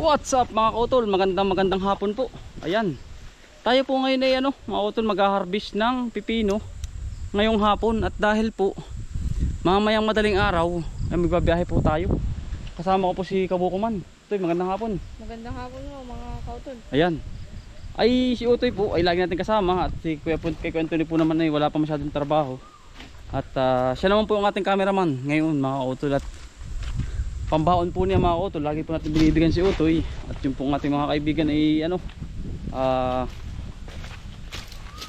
What's up mga kautol? Magandang hapon po. Ayan. Tayo po ngayon ay mga kautol, mag-harvest ng pipino ngayong hapon. At dahil po mamayang madaling araw ay magbabiyahe po tayo. Kasama ko po si Kabukuman. Utoy, magandang hapon. Magandang hapon mo mga kautol. Ayan. Ay si Utoy po ay lagi natin kasama. At si Kuya Anthony po naman ay wala pa masyadong trabaho. At siya naman po ang ating cameraman ngayon mga kautol. At pambaon po niya mga kautol, lagi po natin binibigyan si Utoy. At yung po ating mga kaibigan ay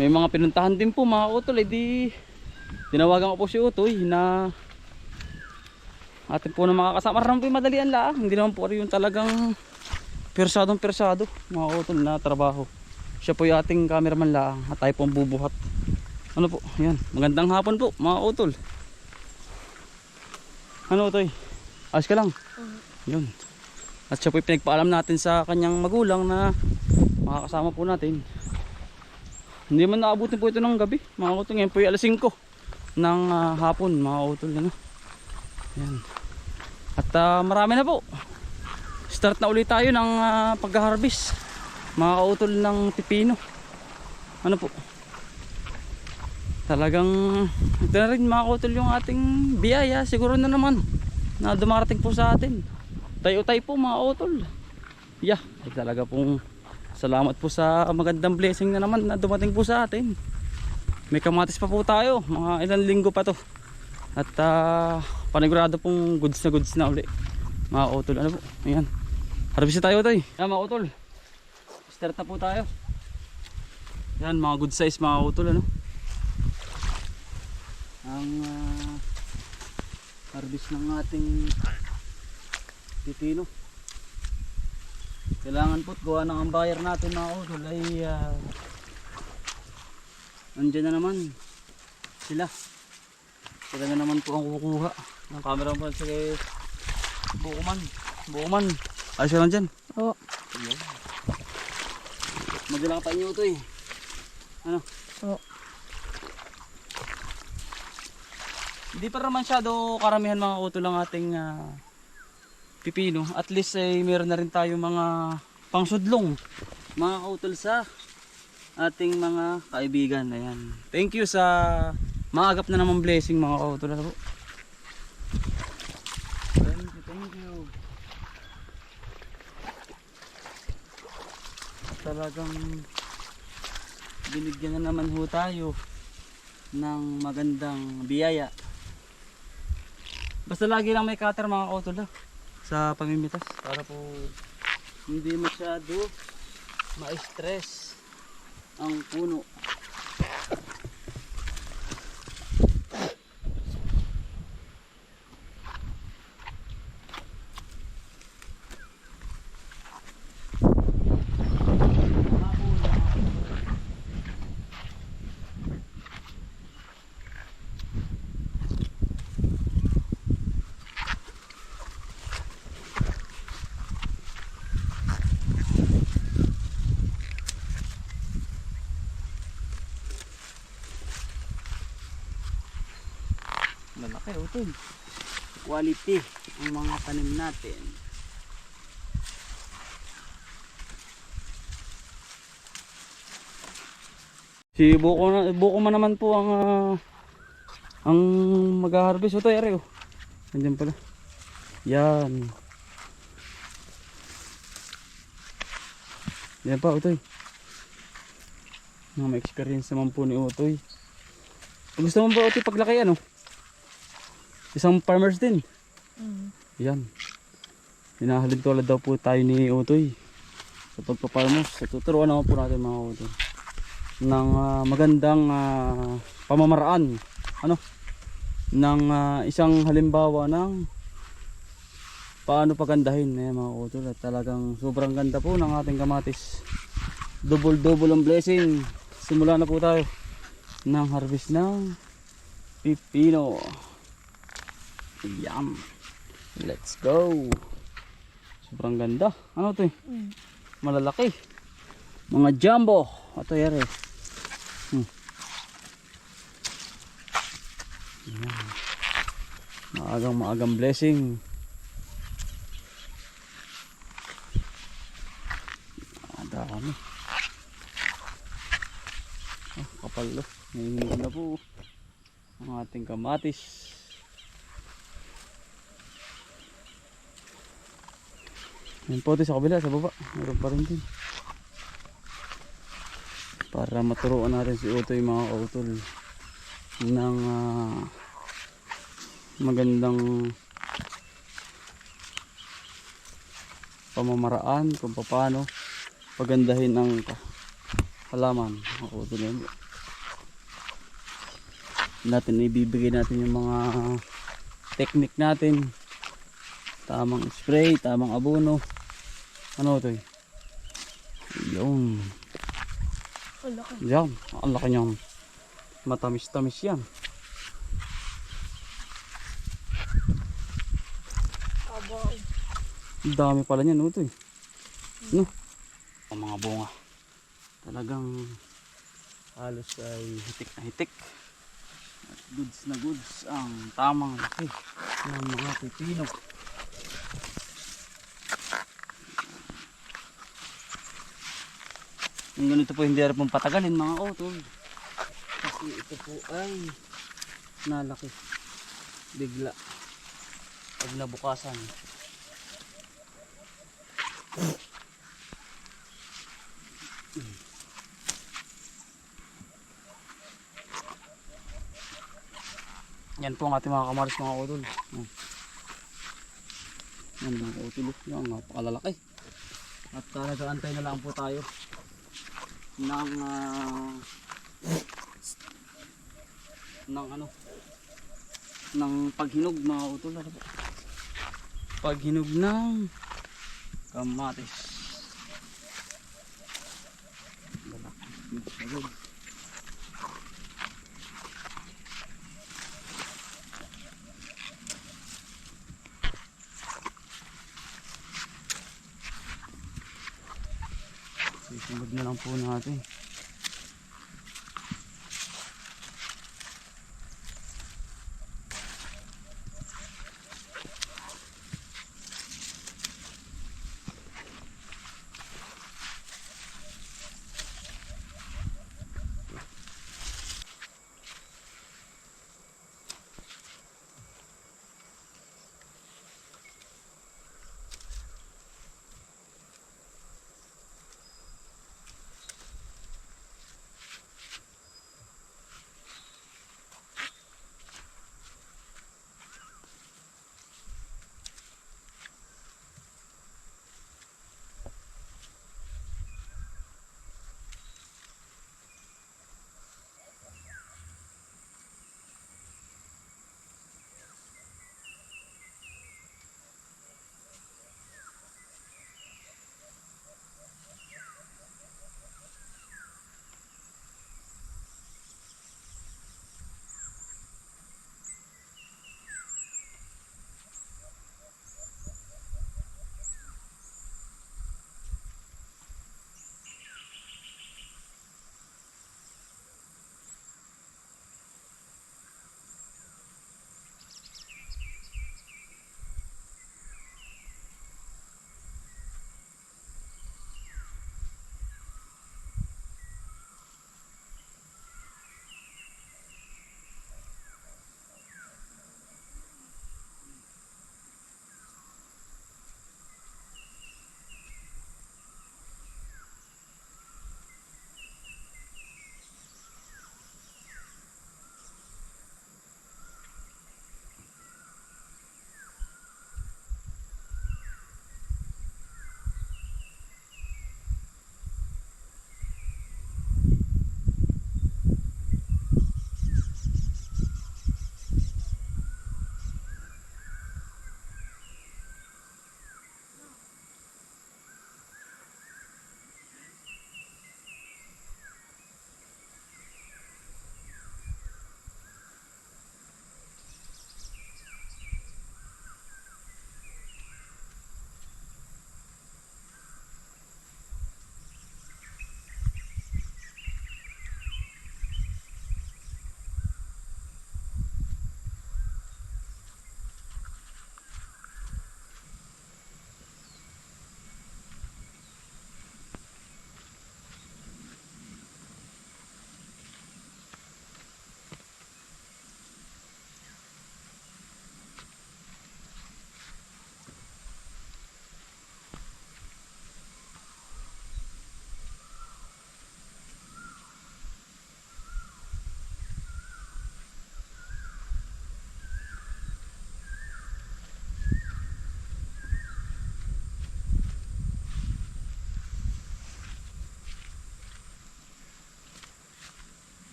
may mga pinuntahan din po mga kautol. Di tinawagan ko po si Utoy na atin po na makakasama. Marami po yung madalian lang, hindi naman po yung talagang persado mga kautol na trabaho. Siya po yung ating cameraman lang at tayo po ang bubuhat. Ano po, yan, magandang hapon po mga kautol. Ano Utoy? Ayos ka lang. Yun. At siya po pinagpaalam natin sa kanyang magulang na makakasama po natin. Hindi man naabutin po ito ng gabi mga kautol. Ngayon po yung alas 5 ng hapon mga kautol. Yan. At marami na po. Start na ulit tayo ng pag-harvest mga kautol ng pipino. Ano po, talagang ito na rin mga kautol yung ating biyaya. Siguro na naman na dumarating po sa atin. Tayo-tayo po mga kautol. Yeah, ay talaga pong salamat po sa magandang blessing na naman na dumating po sa atin. May kamatis pa po tayo, mga ilang linggo pa to. At panigurado pong goods na uli mga kautol. Ano po, ayan, harvest tayo tayo. Ayan mga kautol, start na po tayo. Ayan mga good size mga kautol. Ang harvest ng ating pipino. Kailangan po't gawa ng ang buyer natin mga kautol ay andyan na naman sila na naman po ang kukuha ng camera po sa kay Bukuman. Ayos ka lang dyan. Oo. Madala ka pa inyo ito eh. Ano? Oo. Hindi pa naman masyado karamihan mga kautol ang ating pipino. At least ay meron na rin tayo mga pangsudlong mga kautol sa ating mga kaibigan. Ayan. Thank you sa maagap na naman blessing mga kautol. Thank you. Talagang binigyan na naman ho tayo ng magandang biyaya. Basta lagi lang may cutter mga kautol sa pamimitas para po hindi masyado ma-stress ang puno. Malaki utol. Quality ang mga tanim natin. Si Buko man naman po ang mag-harvest. Ito ay oh. Nandiyan pala. Yan. Yan pa Utoy. May experience naman po ni Utoy. Gusto mo ba Utoy paglaki isang farmers din. Yan. Hinahalin tulad daw po tayo ni Utoy sa pagpaparmos. So, tuturuan naman po natin mga Utoy ng magandang pamamaraan ng isang halimbawa ng paano pagandahin. Ayan mga Utoy, at talagang sobrang ganda po ng ating kamatis. Double ang blessing. Simula na po tayo ng harvest ng pipino. Yum. Let's go. Sobrang ganda. Ano to eh? Malalaki. Mga jumbo. Ito yare. Maagang blessing. dami. Ah, kapal lo. Ngayon na po ang ating kamatis. Yan po ito sa kabila, sa baba. Meron pa rin din. Para maturuan natin si Utoy mga kautol ng magandang pamamaraan kung paano pagandahin ang halaman mga kautol. Yan natin ibibigay natin yung mga technique natin, tamang spray, tamang abono, ano ito yun Ang laki. yan, ang laki niyang matamis-tamis yan. Aba. Ang dami pala niyan ito no? Ang mga bunga talagang halos ay hitik na hitik at goods na goods ang tamang laki ng mga pipino. Yung ganito po hindi rin pong patagalin mga utol kasi ito po ay nalaki bigla pag nabukasan. Yan po ang ating mga kamaris mga utol. Yan mga utol, yan napakalalaki. At nag-aantay na lang po tayo ng ng paghinog mga utol. Paghinog ng kamatis. Lalaki. Isunod na lang po natin.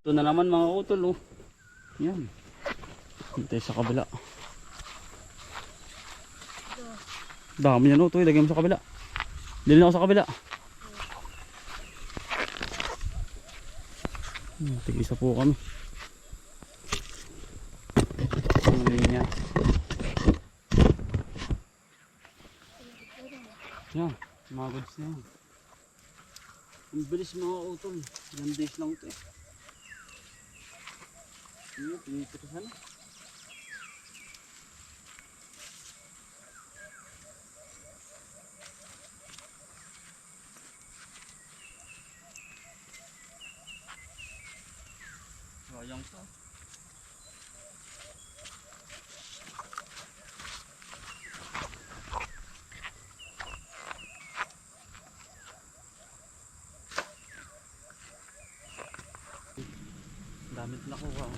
Ito na naman mga utol, oh. Yan. Hintay sa kabila. Dami yan, utoy. Lagyan mo sa kabila. Dili na ako sa kabila. Tig-isa po kami. Ang linya. Yan. Mga goods na yan. Ang bilis mga utol. Ilang days lang ito eh. Ano, pinito ka sana. Sayang pa. Damit nakuha.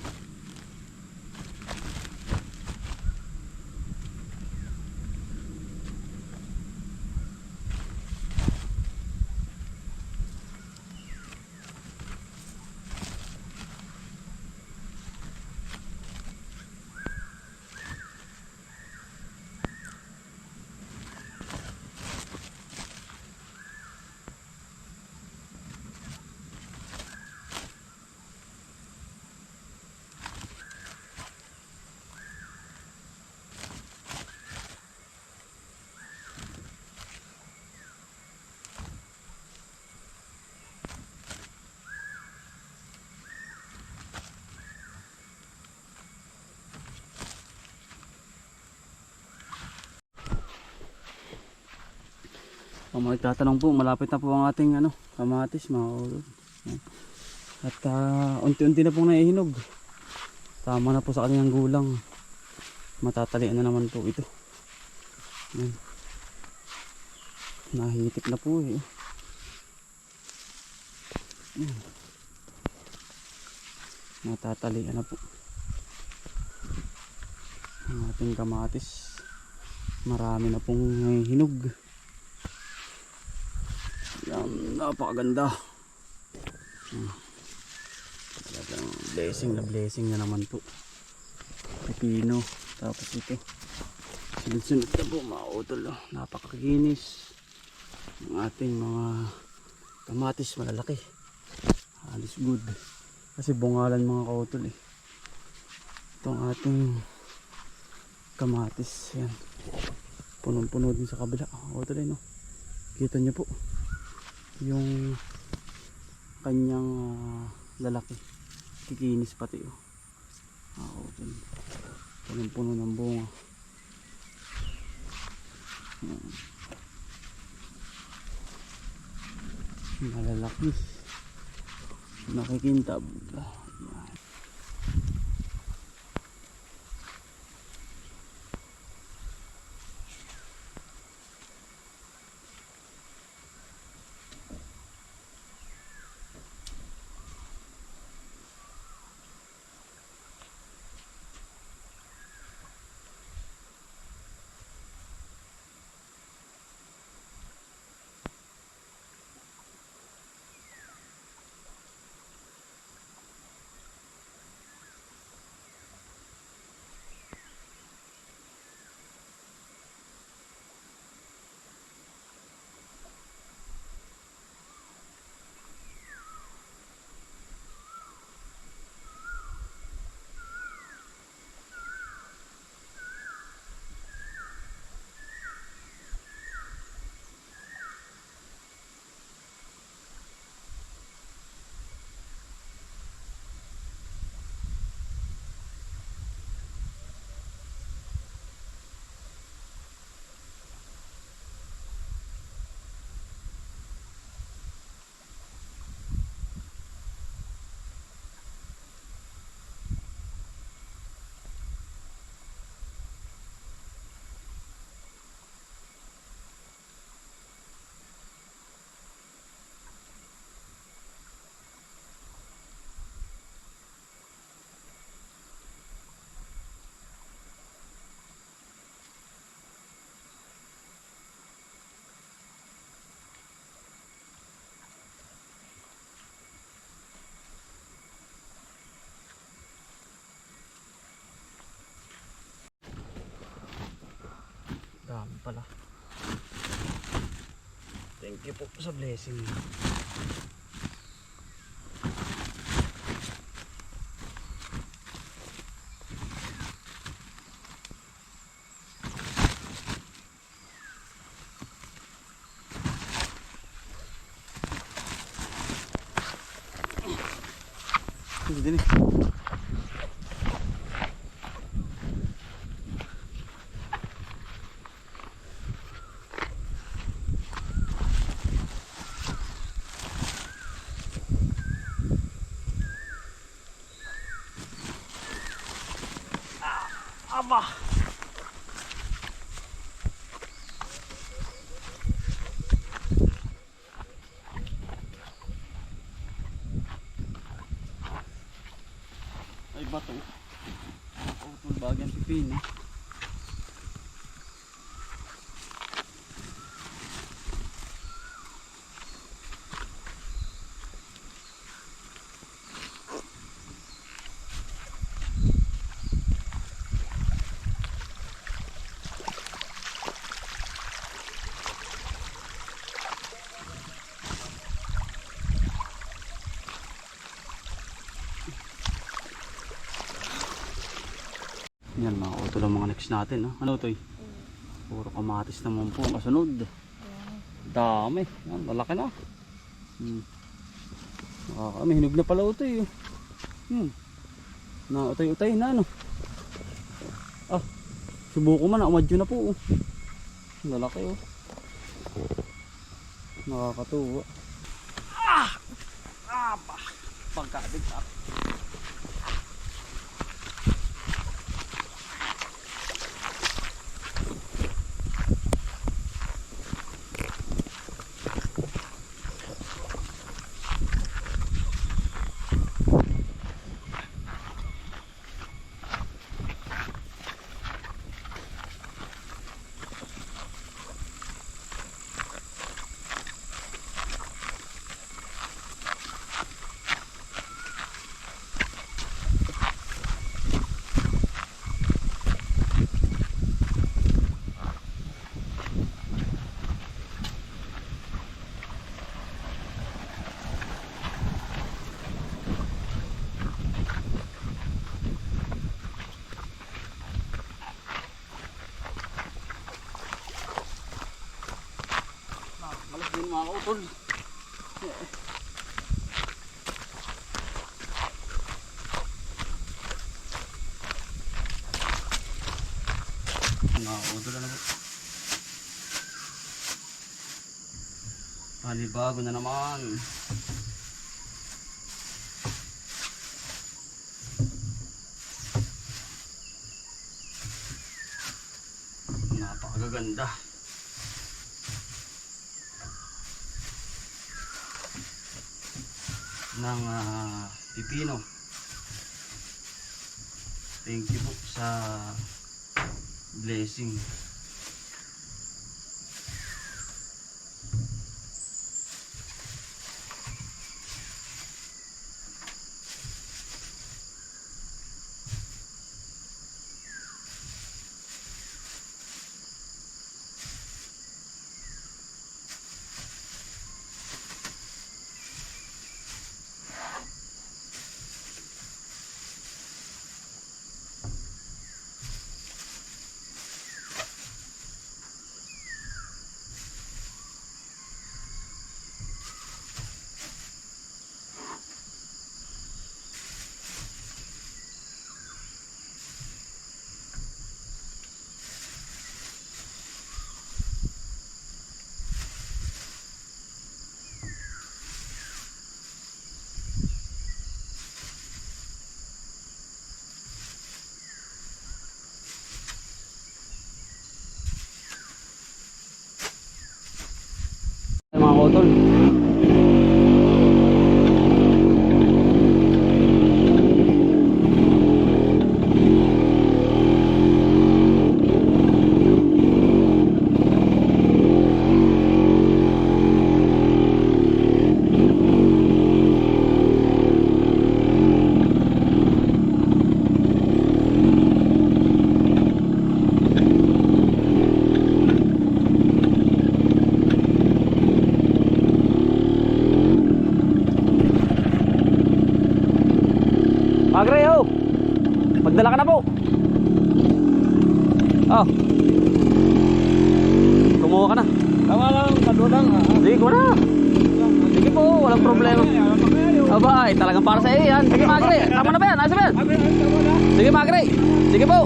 Kung magtatanong po, malapit na po ang ating kamatis mga ulod. At unti-unti na pong naihinog. Tama na po sa kanyang gulang. Matatalian na naman po ito. Yan. Nahitik na po eh. Yan. Matatalian na po ang ating kamatis. Marami na pong hinog. Yan, napakaganda. Talagang blessing na naman po. Pipino. Tapos ito. Sunod-sunod na po mga utol. Napakakinis. Ang ating mga kamatis malalaki. Alis good. Kasi bungalan mga kautol eh. Itong ating kamatis. Yan. Punong-puno din sa kabila. Utol eh no. Kita nyo po yung kanyang lalaki, kikinis pati utol. Punong-puno ng bunga. Malalaki, nakikintab. Yan. pala. Thank you po sa blessing. Hindi din eh. Aba! Ay bato. Utol bagyang pipino. Yan mga utol ang mga next natin. No? Ano to? Puro kamatis naman po ang kasunod. Dami. Yan, malaki na. May hinog na pala utoy. Na utay-utay na ano. Ah, subuko man na. Umadyo na po. Lalaki oh. Nakakatuwa. Pagkadig up. Malas din mga kautol. Mga kautol na naman. Panibago na naman. Napakaganda. Ng pipino. Thank you po sa blessing. Magre, oh. Magdala ka na po. Oh. Kumuha ka na. Tama lang, kadulang ha. Sige ko na. Sige po, walang problema. Aba, talagang para sa iyo yan. Sige, Magre. Tama na ba yan? Ayos ba yan? Sige, Magre. Sige po.